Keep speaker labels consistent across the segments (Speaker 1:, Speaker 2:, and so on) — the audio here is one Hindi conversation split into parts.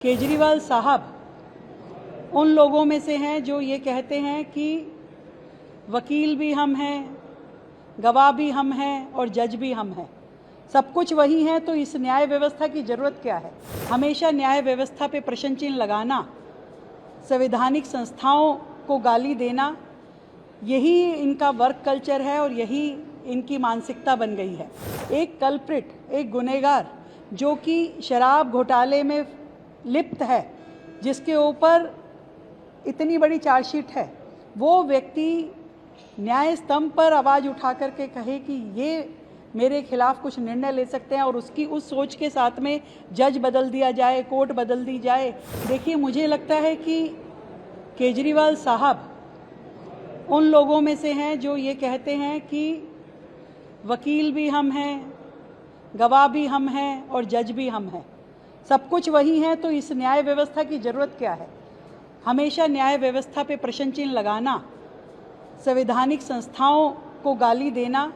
Speaker 1: केजरीवाल साहब उन लोगों में से हैं जो ये कहते हैं कि वकील भी हम हैं, गवाह भी हम हैं और जज भी हम हैं। सब कुछ वही है, तो इस न्याय व्यवस्था की ज़रूरत क्या है? हमेशा न्याय व्यवस्था पे प्रश्न चिन्ह लगाना, संवैधानिक संस्थाओं को गाली देना, यही इनका वर्क कल्चर है और यही इनकी मानसिकता बन गई है। एक कल्प्रिट, एक गुनहगार जो कि शराब घोटाले में लिप्त है, जिसके ऊपर इतनी बड़ी चार्जशीट है, वो व्यक्ति न्याय स्तंभ पर आवाज़ उठा करके कहे कि ये मेरे खिलाफ कुछ निर्णय ले सकते हैं और उसकी उस सोच के साथ में जज बदल दिया जाए, कोर्ट बदल दी जाए। देखिए, मुझे लगता है कि केजरीवाल साहब उन लोगों में से हैं जो ये कहते हैं कि वकील भी हम हैं, गवाह भी हम हैं और जज भी हम हैं। सब कुछ वही है, तो इस न्याय व्यवस्था की ज़रूरत क्या है? हमेशा न्याय व्यवस्था पे प्रश्न चिन्ह लगाना, संवैधानिक संस्थाओं को गाली देना,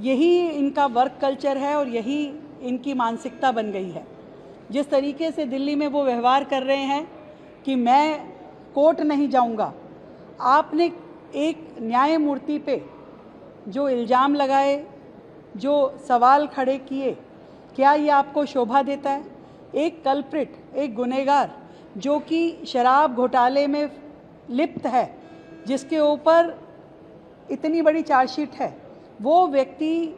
Speaker 1: यही इनका वर्क कल्चर है और यही इनकी मानसिकता बन गई है। जिस तरीके से दिल्ली में वो व्यवहार कर रहे हैं कि मैं कोर्ट नहीं जाऊंगा, आपने एक न्यायमूर्ति पे जो इल्ज़ाम लगाए, जो सवाल खड़े किए, क्या ये आपको शोभा देता है? एक कल्प्रिट, एक गुनहगार जो कि शराब घोटाले में लिप्त है, जिसके ऊपर इतनी बड़ी चार्जशीट है, वो व्यक्ति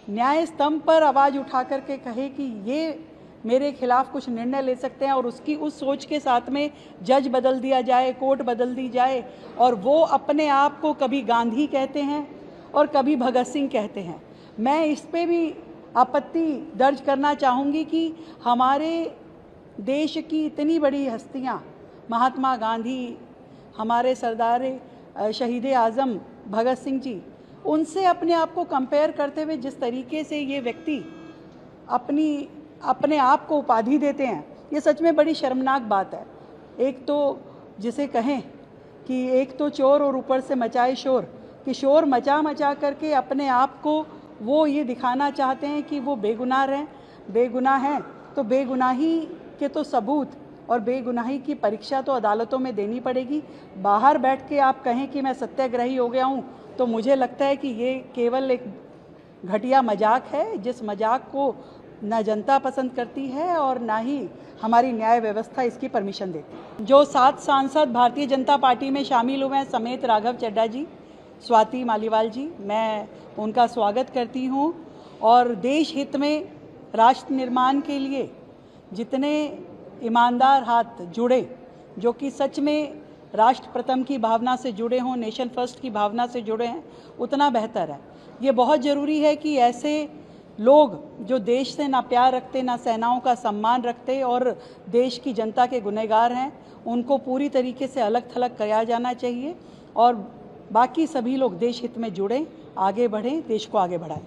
Speaker 1: न्याय स्तंभ पर आवाज़ उठा करके कहे कि ये मेरे खिलाफ कुछ निर्णय ले सकते हैं और उसकी उस सोच के साथ में जज बदल दिया जाए, कोर्ट बदल दी जाए, और वो अपने आप को कभी गांधी कहते हैं और कभी भगत सिंह कहते हैं। मैं इस पे भी आपत्ति दर्ज करना चाहूँगी कि हमारे देश की इतनी बड़ी हस्तियाँ, महात्मा गांधी, हमारे सरदार शहीद आज़म भगत सिंह जी, उनसे अपने आप को कंपेयर करते हुए जिस तरीके से ये व्यक्ति अपने आप को उपाधि देते हैं, ये सच में बड़ी शर्मनाक बात है। एक तो जिसे कहें कि एक तो चोर और ऊपर से मचाए शोर, कि शोर मचा करके अपने आप को वो ये दिखाना चाहते हैं कि वो बेगुनाह हैं, तो बेगुनाही के तो सबूत और बेगुनाही की परीक्षा तो अदालतों में देनी पड़ेगी। बाहर बैठ के आप कहें कि मैं सत्याग्रही हो गया हूँ, तो मुझे लगता है कि ये केवल एक घटिया मजाक है, जिस मजाक को ना जनता पसंद करती है और ना ही हमारी न्याय व्यवस्था इसकी परमिशन देती है। जो 7 सांसद भारतीय जनता पार्टी में शामिल हुए हैं, समेत राघव चड्ढा जी, स्वाति मालीवाल जी, मैं उनका स्वागत करती हूँ। और देश हित में, राष्ट्र निर्माण के लिए जितने ईमानदार हाथ जुड़े, जो कि सच में राष्ट्र प्रथम की भावना से जुड़े हों, नेशन फर्स्ट की भावना से जुड़े हैं, उतना बेहतर है। ये बहुत ज़रूरी है कि ऐसे लोग जो देश से ना प्यार रखते, ना सेनाओं का सम्मान रखते और देश की जनता के गुनहगार हैं, उनको पूरी तरीके से अलग थलग किया जाना चाहिए और बाकी सभी लोग देश हित में जुड़ें, आगे बढ़ें, देश को आगे बढ़ाएं।